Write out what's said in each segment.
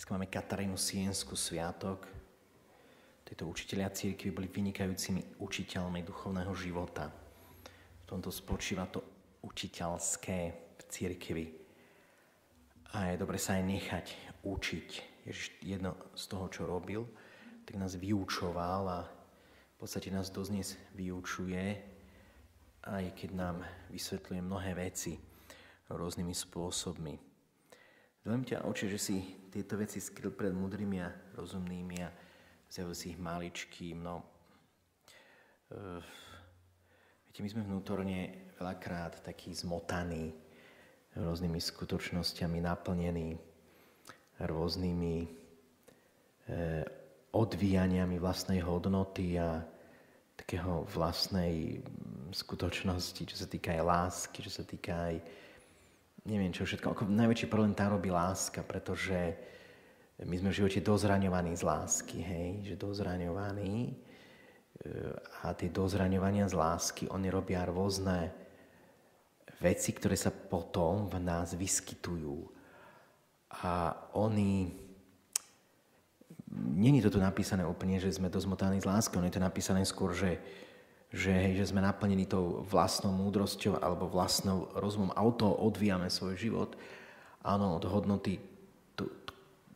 Dneska máme Katarínu Sienskú sviatok. Títo učitelia cirkvi boli vynikajúcimi učiteľmi duchovného života. V tomto spočíva to učiteľské v cirkvi. A je dobre sa aj nechať učiť. Ježiš jedno z toho, čo robil, tak nás vyučoval a v podstate nás dosť dnes vyučuje, aj keď nám vysvetľuje mnohé veci rôznymi spôsobmi. Zaujímavé ťa, Oče, že si tieto veci skryl pred múdrymi a rozumnými a zjavil si ich maličkým. Viete, my sme vnútorne veľakrát takí zmotaní rôznymi skutočnosťami, naplnení rôznymi odvíjaniami vlastnej hodnoty a takého vlastnej skutočnosti, čo sa týka aj lásky, čo sa týka aj neviem čo všetko. Ako najväčší problém tam robí láska, pretože my sme v živote dozraňovaní z lásky, hej? Že dozraňovaní a tie dozraňovania z lásky, oni robia rôzne veci, ktoré sa potom v nás vyskytujú. A oni... Není to tu napísané úplne, že sme dozmotaní z lásky, ono je to napísané skôr, že sme naplnení tou vlastnou múdrosťou alebo vlastnou rozumom. A od toho odvíjame svoj život. Áno, od hodnoty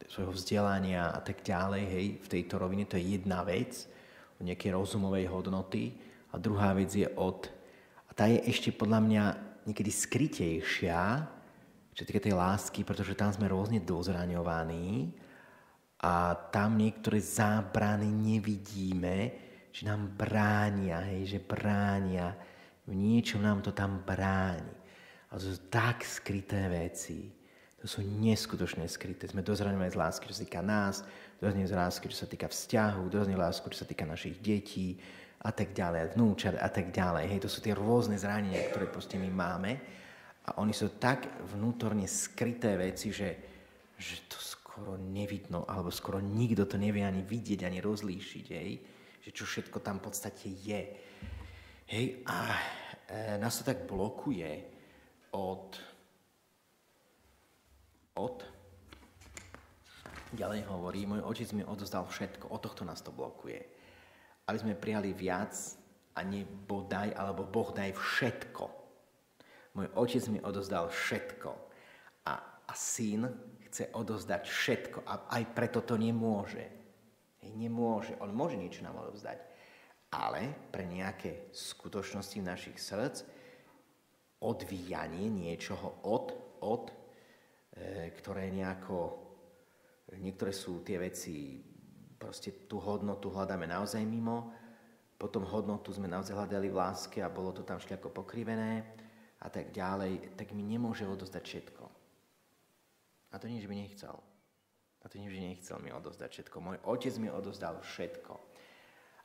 svojho vzdelania a tak ďalej. Hej, v tejto rovine to je jedna vec, od nejakej rozumovej hodnoty. A druhá vec je a tá je ešte podľa mňa niekedy skrytejšia, čo týka tej lásky, pretože tam sme rôzne dozraňovaní a tam niektoré zábrany nevidíme, že nám bránia, hej, že bránia, v niečom nám to tam bráni. A to sú tak skryté veci, to sú neskutočne skryté. Sme dozraňovaní z lásky, čo sa týka nás, dozraňovaní z lásky, čo sa týka vzťahu, dozraňovaní z lásky, čo sa týka našich detí a tak ďalej, vnúčat a tak ďalej. Hej, to sú tie rôzne zranenia, ktoré proste my máme a oni sú tak vnútorne skryté veci, že to skoro nevidno, alebo skoro nikto to nevie ani vidieť, ani rozlíšiť, hej. Že čo všetko tam v podstate je. Hej, a nás to tak blokuje ďalej hovorí, môj otec mi odozdal všetko, od tohto nás to blokuje. Aby sme prijali viac a nie bodaj, alebo Boh daj všetko. Môj otec mi odozdal všetko. A syn chce odozdať všetko. A aj preto to nemôže. Nemôže. On môže niečo nám odovzdať. Ale pre nejaké skutočnosti v našich srdc odvíjanie niečoho ktoré nejako... Niektoré sú tie veci, proste tú hodnotu hľadáme naozaj mimo, potom hodnotu sme naozaj hľadali v láske a bolo to tam všelijako pokrivené a tak ďalej, tak mi nemôže odozdať všetko. A to nie, že by nechcel. A to nie, že nechcel mi odozdať všetko. Môj otec mi odozdal všetko.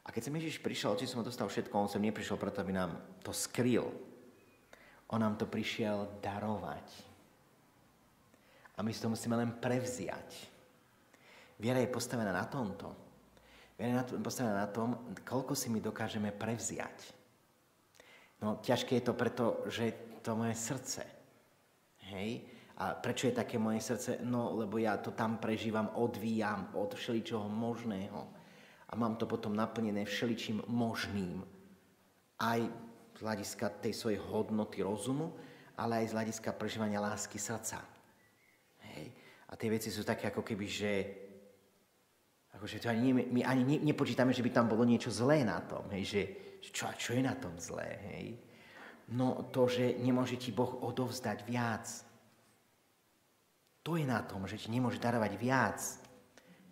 A keď sem Ježiš prišiel, otec som odozdal všetko, on sem neprišiel preto, aby nám to skryl. On nám to prišiel darovať. A my si to musíme len prevziať. Viera je postavená na tomto. Viera je postavená na tom, koľko si my dokážeme prevziať. No, ťažké je to preto, že to moje srdce. Hej? A prečo je také moje srdce? No, lebo ja to tam prežívam, odvíjam od všeličoho možného. A mám to potom naplnené všeličím možným. Aj z hľadiska tej svojej hodnoty rozumu, ale aj z hľadiska prežívania lásky srdca. Hej. A tie veci sú také ako keby, že akože to my ani nepočítame, že by tam bolo niečo zlé na tom. Hej. Že čo je na tom zlé? Hej. No to, že nemôže ti Boh odovzdať viac. To je na tom, že ti nemôže darovať viac,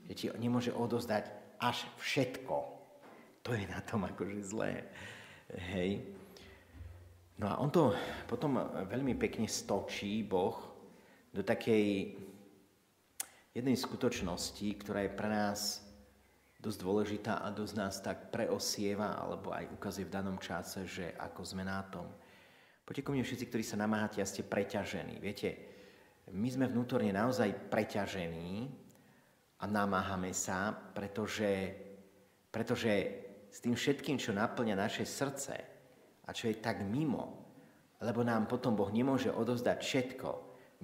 že ti nemôže odozdať až všetko. To je na tom akože zlé. Hej. No a on to potom veľmi pekne stočí, Boh, do takej jednej skutočnosti, ktorá je pre nás dosť dôležitá a dosť nás tak preosieva, alebo aj ukazuje v danom čase, že ako sme na tom. Poďte ku mne všetci, ktorí sa namáhate a ste preťažení. Viete, my sme vnútorne naozaj preťažení a namáhame sa, pretože s tým všetkým, čo naplňa naše srdce a čo je tak mimo, lebo nám potom Boh nemôže odovzdať všetko,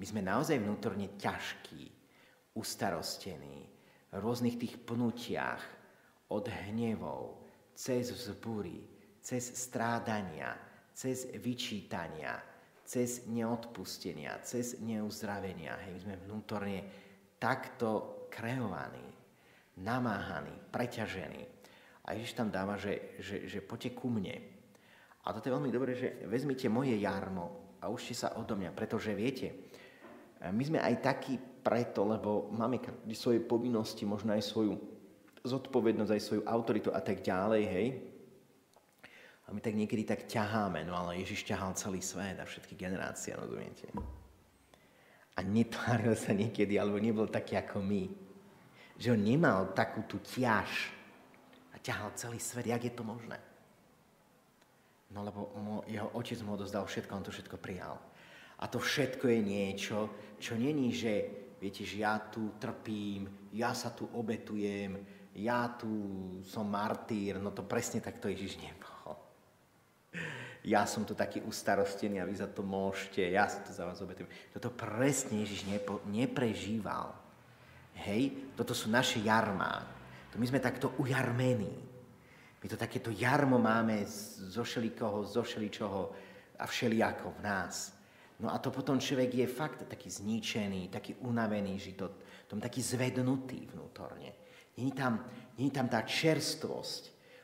my sme naozaj vnútorne ťažkí. ustarostený, v rôznych tých pnutiach, od hnevov, cez vzbúry, cez strádania, cez vyčítania, cez neodpustenia, cez neuzdravenia. Hej, my sme vnútorne takto kreovaní, namáhaní, preťažení. A Ježiš tam dáva, že poďte ku mne. A toto je veľmi dobré, že vezmite moje jarmo a učte sa odo mňa, pretože viete, my sme aj takí preto, lebo máme svoje povinnosti, možno aj svoju zodpovednosť, aj svoju autoritu a tak ďalej, hej. A my tak niekedy tak ťaháme, no ale Ježiš ťahal celý svet a všetky generácie, rozumiete? A netváril sa niekedy, alebo nebol taký ako my. Že on nemal takú tú ťaž a ťahal celý svet. Jak je to možné? No lebo jeho otec mu odozdal všetko, on to všetko prijal. A to všetko je niečo, čo není, že viete, že ja tu trpím, ja sa tu obetujem, ja tu som martýr, no to presne takto Ježiš nebol. Ja som tu taký ustarostený a vy za to môžete, ja sa tu za vás obetujem. Toto presne Ježiš neprežíval. Hej, toto sú naše jarmá. To my sme takto ujarmení. My to takéto jarmo máme zo všeličoho a všelijako v nás. No a to potom človek je fakt taký zničený, taký unavený, že tom taký zvednutý vnútorne. Není tam tá čerstvosť,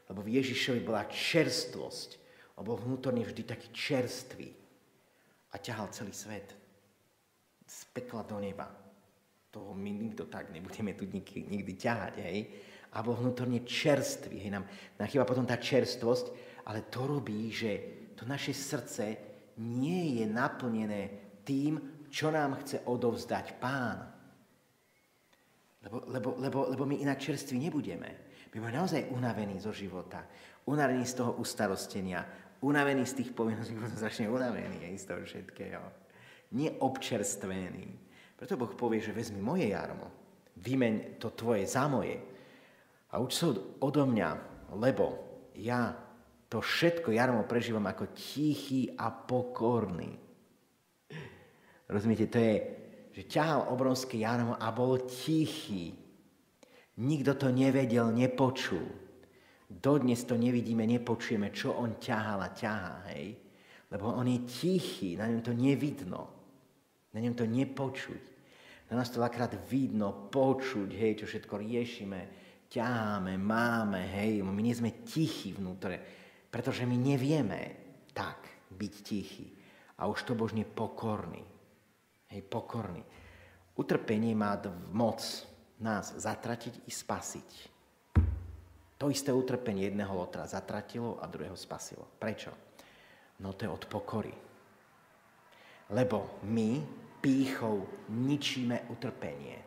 lebo v Ježišovi bola čerstvosť. On bol vnútorne vždy taký čerstvý a ťahal celý svet z pekla do neba. Toho my nikto tak nebudeme tu nikdy ťahať, hej? A bol vnútorne čerstvý, hej? Nám chýba potom tá čerstvosť, ale to robí, že to naše srdce nie je naplnené tým, čo nám chce odovzdať Pán. Lebo my inak čerství nebudeme. My budeme naozaj unavení zo života, unavení z toho ustarostenia, unavení z tých povinností, potom strašne unavení z toho všetkého. Nie občerstvení. Preto Boh povie, že vezmi moje jarmo, vymeň to tvoje za moje a uč sa odo mňa, lebo ja to všetko jarmo prežívam ako tichý a pokorný. Rozumiete, to je, že ťahal obrovské jarmo a bol tichý. Nikto to nevedel, nepočul. Dodnes to nevidíme, nepočujeme, čo on ťahal a ťahá, hej? Lebo on je tichý, na ňom to nevidno, na ňom to nepočuť. Na nás to veľakrát vidno, počuť, hej, čo všetko riešime, ťaháme, máme, hej, my nie sme tichí vnútre, pretože my nevieme tak byť tichí. A už to božne pokorný, hej, pokorný. Utrpenie má moc nás zatratiť i spasiť. To isté utrpenie jedného lotra zatratilo a druhého spasilo. Prečo? No to je od pokory. Lebo my pýchou ničíme utrpenie.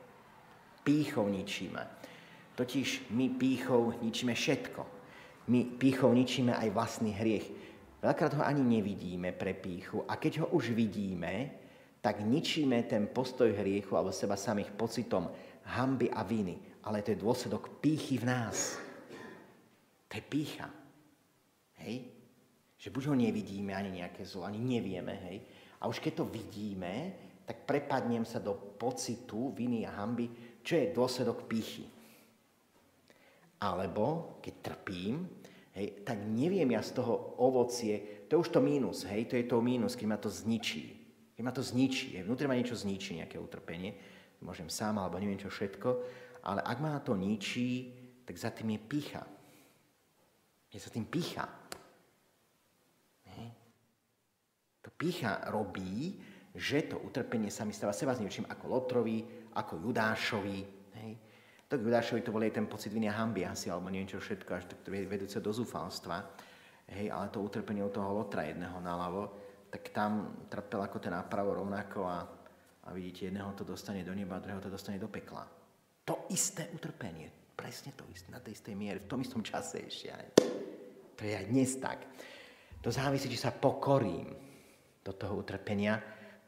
Pýchou ničíme. Totiž my pýchou ničíme všetko. My pýchou ničíme aj vlastný hriech. Veľakrát ho ani nevidíme pre pýchu a keď ho už vidíme, tak ničíme ten postoj hriechu alebo seba samých pocitom hanby a viny. Ale to je dôsledok pýchy v nás. To je pýcha. Hej? Že buď ho nevidíme, ani nejaké zlo, ani nevieme, hej? A už keď to vidíme, tak prepadnem sa do pocitu viny a hanby, čo je dôsledok pýchy. Alebo, keď trpím, hej, tak neviem ja z toho ovocie, to je už to mínus, hej? To je to mínus, keď ma to zničí. Keď ma to zničí, vnútri ma niečo zničí, nejaké utrpenie, môžem sám, alebo neviem čo všetko, ale ak ma to ničí, tak za tým je pýcha. Je sa tým pýcha. To pýcha robí, že to utrpenie sa mi stáva seba zničím ako Lotrovi, ako Judášovi. Hej. To Judášovi to bol aj ten pocit viny a hanby asi, alebo neviem čo všetko, až to vedúce do zúfalstva. Hej, ale to utrpenie od toho Lotra jedného naľavo, tak tam trpel ako ten napravo rovnako a vidíte, jedného to dostane do neba, druhého to dostane do pekla. To isté utrpenie, presne to isté, na tej istej miere, v tom istom čase ešte aj. To je aj dnes tak. To závisí, či sa pokorím do toho utrpenia,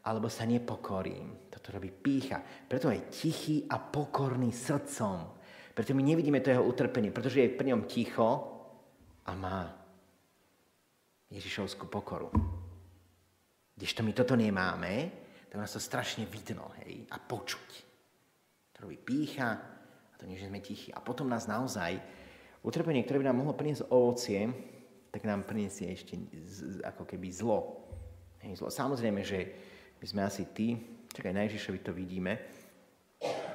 alebo sa nepokorím. Toto robí pýcha. Preto je tichý a pokorný srdcom. Preto my nevidíme to jeho utrpenie, pretože je pri ňom ticho a má Ježišovskú pokoru. Kdežto my toto nemáme, tak nás to strašne vidno, hej, a počuť. To robí pýcha a to nie, že sme tichí. A potom nás naozaj, utrpenie, ktoré by nám mohlo priniesť ovocie, tak nám priniesie ešte ako keby zlo. Hej, zlo. Samozrejme, že my sme asi tí, čak aj na Ježišovi to vidíme,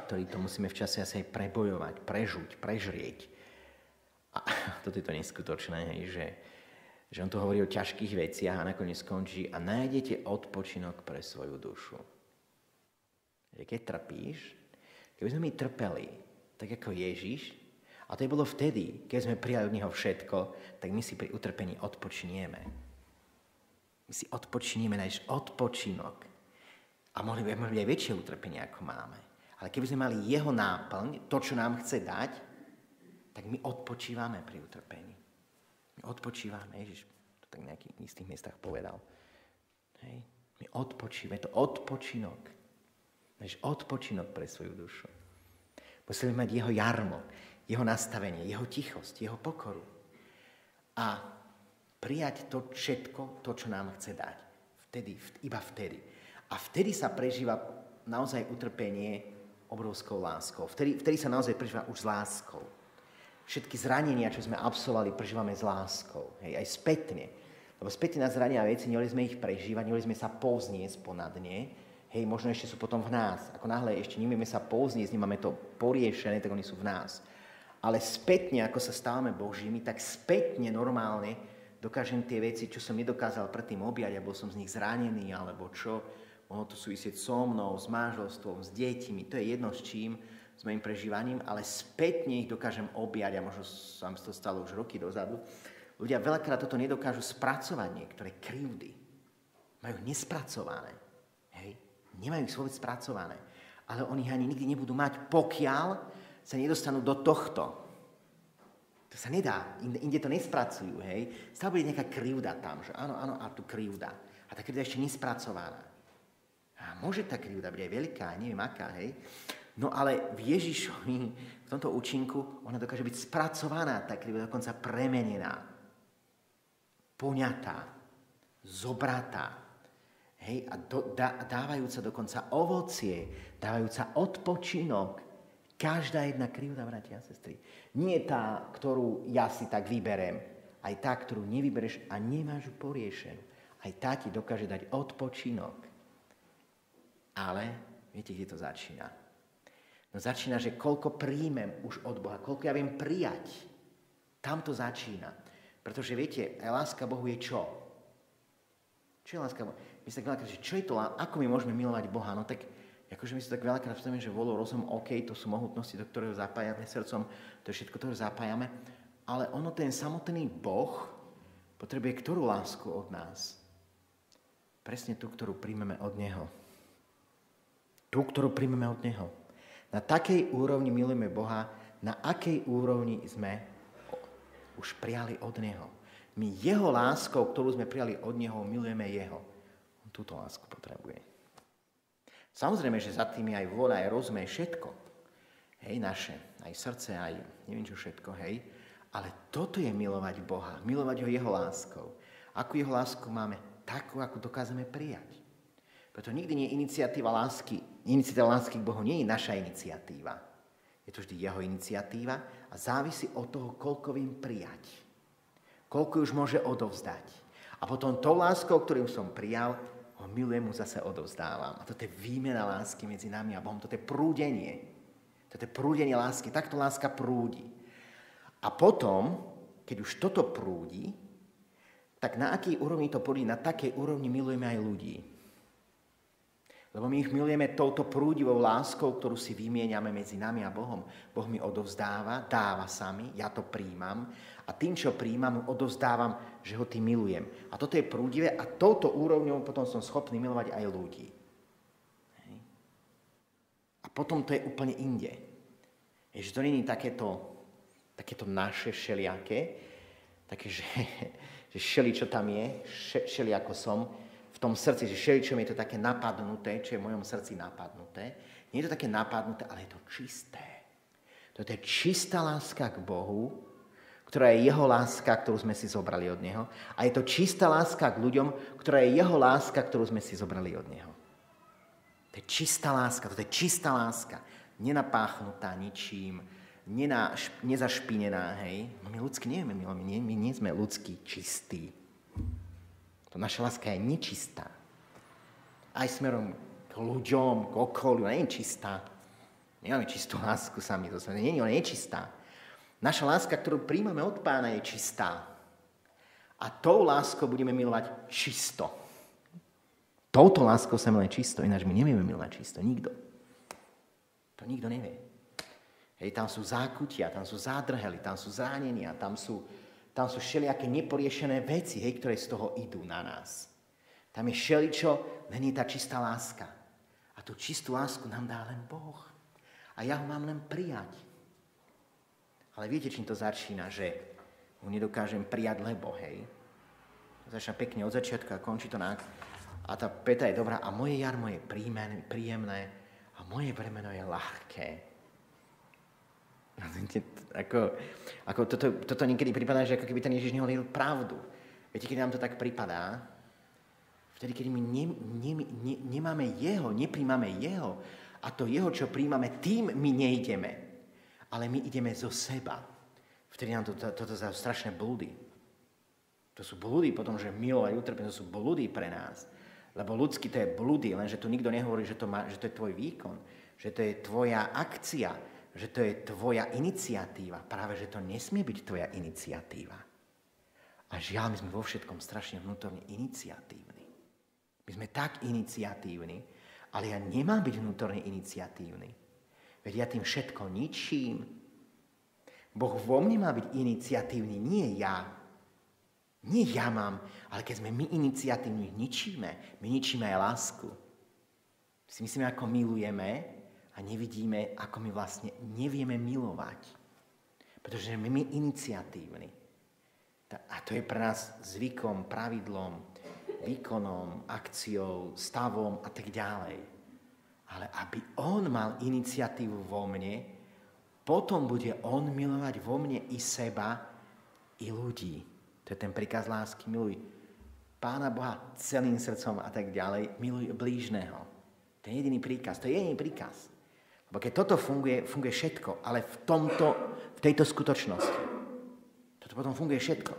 ktorí to musíme v čase asi aj prebojovať, prežuť, prežrieť. A toto je to neskutočné, hej, že on tu hovorí o ťažkých veciach a nakoniec skončí a nájdete odpočinok pre svoju dušu. Keď trpíš, keby sme my trpeli, tak ako Ježiš, a to je bolo vtedy, keď sme prijali od neho všetko, tak my si pri utrpení odpočinieme. My si odpočinieme, nájdeš odpočinok. A mohli by byť aj väčšie utrpenie, ako máme. Ale keby sme mali jeho náplň, to, čo nám chce dať, tak my odpočívame pri utrpení. My odpočívame, Ježiš to tak v nejakých istých miestach povedal. Hej. My odpočívame, je to odpočinok. Máš odpočinok pre svoju dušu. Musíme mať jeho jarmo, jeho nastavenie, jeho tichosť, jeho pokoru. A prijať to všetko, to, čo nám chce dať. Vtedy, iba vtedy. A vtedy sa prežíva naozaj utrpenie obrovskou láskou. Vtedy sa naozaj prežíva už s láskou. Všetky zranenia, čo sme absolvovali, prežívame s láskou. Hej, aj spätne. Lebo spätne na zranenia veci, nemohli sme ich prežívať, nemohli sme sa povzniesť ponad ne. Hej, možno ešte sú potom v nás. Ako náhle ešte nevieme sa povzniesť, nemáme to poriešené, tak oni sú v nás. Ale spätne, ako sa stávame Božími, tak spätne normálne dokážem tie veci, čo som nedokázal predtým objať, a bol som z nich zranený, alebo čo, mohlo to súvisieť so mnou, s manželstvom, s deťmi, to je jedno s čím, s mojim prežívaním, ale spätne ich dokážem objať, a možno sa to stalo už roky dozadu. Ľudia veľakrát toto nedokážu spracovať, niektoré krivdy. Majú nespracované. Hej? Nemajú ich vôbec spracované. Ale oni ich ani nikdy nebudú mať, pokiaľ sa nedostanú do tohto. To sa nedá. Inde to nespracujú. Hej? Stále bude nejaká krivda tam, že áno, a tu krivda. A tá krivda ešte nespracovaná. A môže tá krivda byť aj veľká, neviem aká, hej? No ale v Ježišovi, v tomto účinku, ona dokáže byť spracovaná, tá krivda dokonca premenená, poňatá, zobratá, hej? A dávajúca dokonca ovocie, dávajúca odpočinok. Každá jedna krivda, bratia a sestry. Nie tá, ktorú ja si tak vyberem, aj tá, ktorú nevybereš a nemáš ju poriešenú. Aj tá ti dokáže dať odpočinok. Ale viete, kde to začína? No začína, že koľko príjmem už od Boha, koľko ja viem prijať. Tam to začína. Pretože viete, láska Bohu je čo? Čo je láska Bohu? My sa tak veľakrát, že čo je to, ako my môžeme milovať Boha? No tak, akože my sa tak veľakrát vstavíme, že volou, rozum, OK, to sú mohutnosti, do ktorého zapájame srdcom, to je všetko, ktoré zapájame. Ale ono, ten samotný Boh potrebuje ktorú lásku od nás? Presne tú, ktorú príjmeme od Neho. Tú, ktorú príjmeme od Neho. Na takej úrovni milujeme Boha, na akej úrovni sme už prijali od Neho. My Jeho láskou, ktorú sme prijali od Neho, milujeme Jeho. On túto lásku potrebuje. Samozrejme, že za tým je aj vôľa, aj rozum, aj všetko. Hej, naše, aj srdce, aj neviem čo všetko, hej. Ale toto je milovať Boha, milovať ho Jeho láskou. Akú Jeho lásku máme? Takú, ako dokážeme prijať. Preto nikdy nie je iniciatíva lásky. Iniciatíva lásky k Bohu nie je naša iniciatíva. Je to vždy Jeho iniciatíva a závisí od toho, koľko viem prijať. Koľko už môže odovzdať. A potom tou láskou, ktorým som prijal, ho milujem, mu zase odovzdávam. A toto je výmena lásky medzi nami a Bohom. Toto je prúdenie. Toto je prúdenie lásky. Takto láska prúdi. A potom, keď už toto prúdi, tak na akej úrovni to prúdi? Na takej úrovni milujeme aj ľudí. Lebo my ich milujeme touto prúdivou láskou, ktorú si vymieňame medzi nami a Bohom. Boh mi odovzdáva, dáva sa mi, ja to príjmam a tým, čo príjmam, odovzdávam, že ho tým milujem. A toto je prúdivé a touto úrovňou potom som schopný milovať aj ľudí. Hej. A potom to je úplne inde. Že to nie je takéto naše všelijaké, také, že všeli, čo tam je, všeli ako som, v tom srdci, že všeličom je to také napadnuté, čo je v mojom srdci napadnuté. Nie je to také napadnuté, ale je to čisté. To je čistá láska k Bohu, ktorá je Jeho láska, ktorú sme si zobrali od Neho. A je to čistá láska k ľuďom, ktorá je Jeho láska, ktorú sme si zobrali od Neho. To je čistá láska, to je čistá láska. nenapáchnutá ničím, nezašpinená, hej. No my ľudsky nevieme milovať, my nie sme ľudsky čistí. To naša láska je nečistá. Aj smerom k ľuďom, k okoliu, nie je čistá. Nemáme čistú lásku sami, ona nie je čistá. Naša láska, ktorú príjmame od Pána, je čistá. A tou láskou budeme milovať čisto. Touto láskou sa miluje čisto, ináč my nevieme milovať čisto. Nikto. To nikto nevie. Hej, tam sú zákutia, tam sú zádrhely, tam sú zranenia, tam sú všelijaké neporiešené veci, hej, ktoré z toho idú na nás. Tam je všeličo, len je tá čistá láska. A tú čistú lásku nám dá len Boh. A ja ho mám len prijať. Ale viete, čím to začína, že ho nedokážem prijať, lebo, hej. Začína pekne od začiatku a končí to na... A tá peta je dobrá. A moje jarmo je príjemné a moje bremeno je ľahké. Toto niekedy prípadá, že ako keby ten Ježiš nehovoril pravdu. Viete, keď nám to tak prípadá, vtedy, keď my nemáme jeho, nepríjmame jeho, a to jeho, čo príjmame, tým my nejdeme. Ale my ideme zo seba. Vtedy nám toto sú strašné blúdy. To sú blúdy potom, že milovať utrpenie, to sú blúdy pre nás. Lebo ľudsky to je blúdy, lenže tu nikto nehovorí, že to je tvoj výkon, že to je tvoja akcia, že to je tvoja iniciatíva. Práve, že to nesmie byť tvoja iniciatíva. A žiaľ, my sme vo všetkom strašne vnútorne iniciatívni. My sme tak iniciatívni, ale ja nemám byť vnútorne iniciatívny. Veď ja tým všetko ničím. Boh vo mne má byť iniciatívny, nie ja. Nie ja mám, ale keď sme my iniciatívni, my ničíme aj lásku. Si myslíme, ako milujeme a nevidíme, ako my vlastne nevieme milovať. Pretože my iniciatívni. A to je pre nás zvykom, pravidlom, výkonom, akciou, stavom a tak ďalej. Ale aby on mal iniciatívu vo mne, potom bude on milovať vo mne i seba, i ľudí. To je ten príkaz lásky. Miluj Pána Boha celým srdcom a tak ďalej. Miluj blížneho. To je jediný príkaz. To je jediný príkaz. Lebo keď toto funguje všetko. Ale v tejto skutočnosti. Toto potom funguje všetko.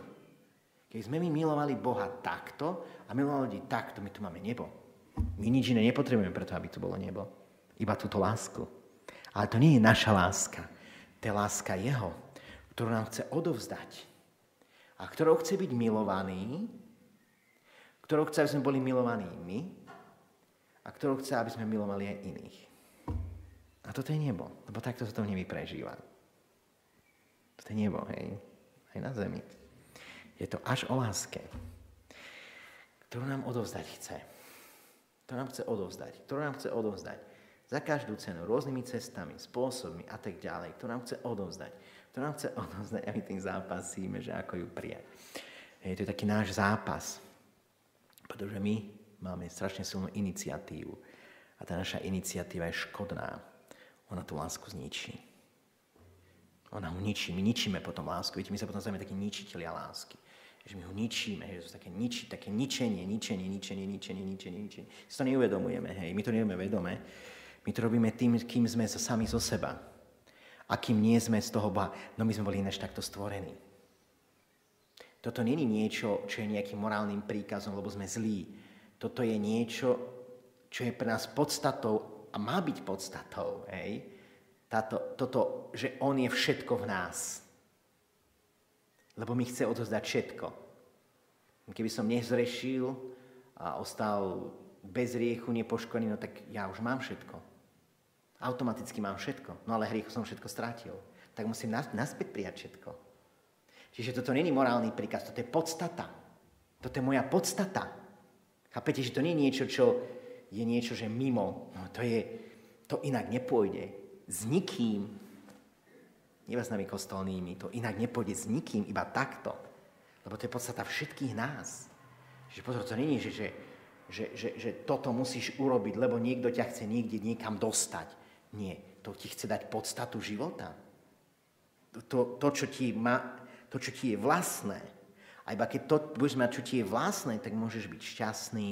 Keď sme my milovali Boha takto a milovali ľudí takto, my tu máme nebo. My nič iné nepotrebujeme preto, aby tu bolo nebo. Iba túto lásku. Ale to nie je naša láska. To je láska jeho, ktorú nám chce odovzdať. A ktorou chce byť milovaný, ktorou chce, aby sme boli milovaní my a ktorou chce, aby sme milovali aj iných. A toto je nebo, lebo takto sa to v nebi prežíva. To je nebo, hej, aj na zemi. Je to až o láske, ktorú nám odovzdať chce. Ktorú nám chce odovzdať za každú cenu, rôznymi cestami, spôsobmi a tak ďalej, ktorú nám chce odovzdať. A my tým zápasíme, že ako ju prijať. To je taký náš zápas, pretože my máme strašne silnú iniciatívu a tá naša iniciatíva je škodná. Ona tú lásku zničí. Ona ho ničí, my ničíme potom lásku. Viete, my sa potom stavíme takí ničitelia lásky. Že my ho ničíme, že sú také ničenie. Si to neuvedomujeme, hej, my to nevieme vedome. My to robíme tým, kým sme sami zo seba. A kým nie sme z toho Boha. No my sme boli ináč takto stvorení. Toto nie je niečo, čo je nejakým morálnym príkazom, lebo sme zlí. Toto je niečo, čo je pre nás podstatou a má byť podstatou. Hej? Toto, že on je všetko v nás. Lebo mi chce odovzdať všetko. Keby som nezrešil a ostal bez hriechu, nepoškodený, no tak ja už mám všetko. Automaticky mám všetko. No ale hriechu som všetko strátil. Tak musím naspäť prijať všetko. Čiže toto nie je morálny príkaz, toto je podstata. Toto je moja podstata. Chápete, že to nie je niečo, čo je niečo, že mimo. No to inak nepôjde. S nikým. Iba s nami kostolnými. To inak nepôjde s nikým, iba takto. Lebo to je podstata všetkých nás. Že pozor, to nie je, že toto musíš urobiť, lebo niekto ťa chce niekam dostať. Nie, to ti chce dať podstatu života. To, čo ti je vlastné. A iba keď to budeš mať, čo ti je vlastné, tak môžeš byť šťastný,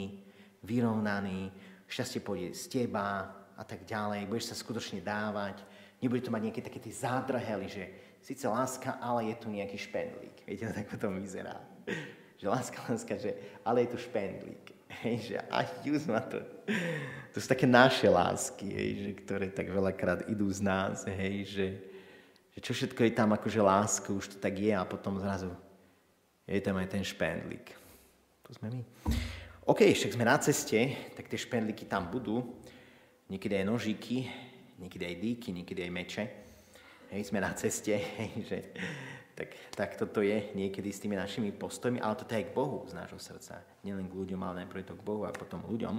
vyrovnaný, šťastie pôjde z teba, a tak ďalej. Budeš sa skutočne dávať. Nebude to mať nejaké také tie zádrhely, že síce láska, ale je tu nejaký špendlík. Viete, tak to vyzerá. Že láska, že ale je tu špendlík. Hej, že už ma to. To sú také naše lásky, hej, že, ktoré tak veľakrát idú z nás, hej, že čo všetko je tam akože láska, už to tak je a potom zrazu je tam aj ten špendlík. To sme my. OK, však sme na ceste, tak tie špendlíky tam budú. Niekedy aj nožíky, niekedy aj dýky, niekedy aj meče. Hej, sme na ceste, hej, že tak toto je niekedy s tými našimi postojmi, ale toto je aj k Bohu z nášho srdca. Nielen k ľuďom, ale najprv to k Bohu a potom ľuďom,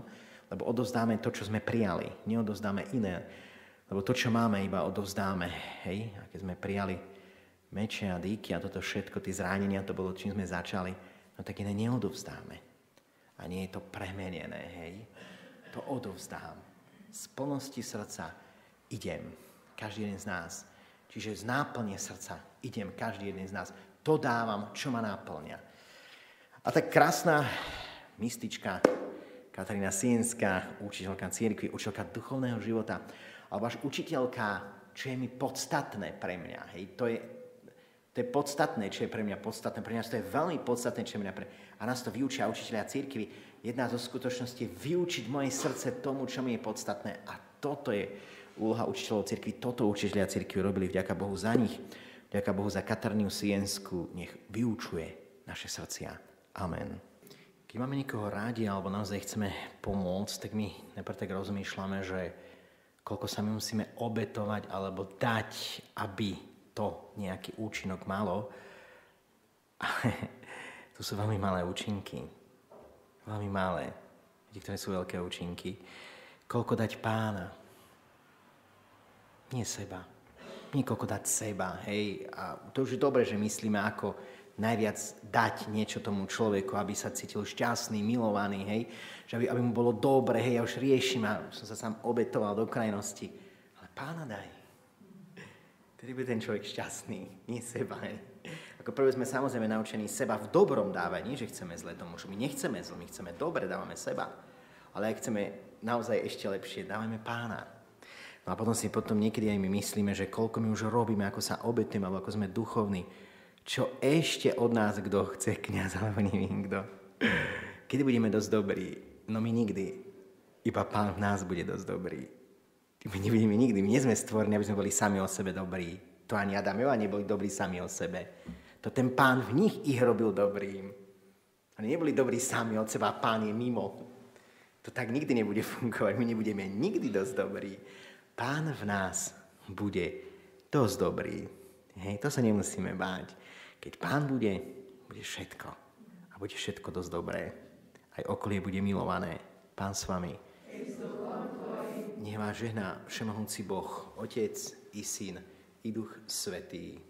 lebo odovzdáme to, čo sme prijali. Neodovzdáme iné, lebo to, čo máme, iba odovzdáme. Hej, a keď sme prijali meče a dýky a toto všetko, tie zranenia, to bolo, čím sme začali, no tak iné neodovzdáme. A nie je to premenené, hej. To odovzdám. Z plnosti srdca idem, každý jeden z nás. Čiže z náplne srdca idem, každý jeden z nás. To dávam, čo ma náplňa. A tak krásna mystička Katarína Sienská, učiteľka cirkvi, učiteľka duchovného života, alebo až učiteľka, čo je mi podstatné pre mňa. Hej, to je podstatné, čo je pre mňa podstatné. Pre mňa to je veľmi podstatné, čo je mňa pre mňa. A nás to vyučia učiteľia cirkvi. Jedna zo skutočností je vyučiť moje srdce tomu, čo mi je podstatné. A toto je úloha učiteľov cirkvi. Toto učiteľia cirkvi robili, vďaka Bohu za nich. Vďaka Bohu za Katarínu Siensku. Nech vyučuje naše srdcia. Amen. Keď máme niekoho rádi, alebo naozaj chceme pomôcť, tak my najprv tak rozmýšľame, že koľko sa my musíme obetovať alebo dať, aby to nejaký účinok malo. To sú veľmi malé účinky. Veľmi malé. Niektoré sú veľké účinky. Koľko dať Pána? Nie seba. Niekoľko dať seba. Hej. A to už je dobré, že myslíme, ako najviac dať niečo tomu človeku, aby sa cítil šťastný, milovaný, hej. Že aby mu bolo dobre, hej, ja už riešim a som sa sám obetoval do krajnosti. Ale Pána daj. Tedy bude ten človek šťastný, nie seba, hej. Ako prvé sme samozrejme naučení seba v dobrom dávať, nie že chceme zle tomu, my nechceme zle, my chceme dobre, dávame seba. Ale ak chceme naozaj ešte lepšie, dávame Pána. No a potom si niekedy aj my myslíme, že koľko my už robíme, ako sa obetujeme, alebo ako sme duchovní. Čo ešte od nás kto chce, kňaz, alebo neviem kto. Kedy budeme dosť dobrí? No my nikdy. Iba Pán v nás bude dosť dobrý. My nebudeme nikdy. My nie sme stvorení, aby sme boli sami o sebe dobrí. To ani Adam a Eva neboli dobrí sami o sebe. To ten Pán v nich ich robil dobrým. Oni neboli dobrí sami od seba, Pán je mimo. To tak nikdy nebude fungovať. My nebudeme nikdy dosť dobrí. Pán v nás bude dosť dobrý. Hej, to sa nemusíme báť. Keď Pán bude všetko. A bude všetko dosť dobré. Aj okolie bude milované. Pán s vami. Nech vás žehná všemohúci Boh, Otec i Syn i Duch Svätý.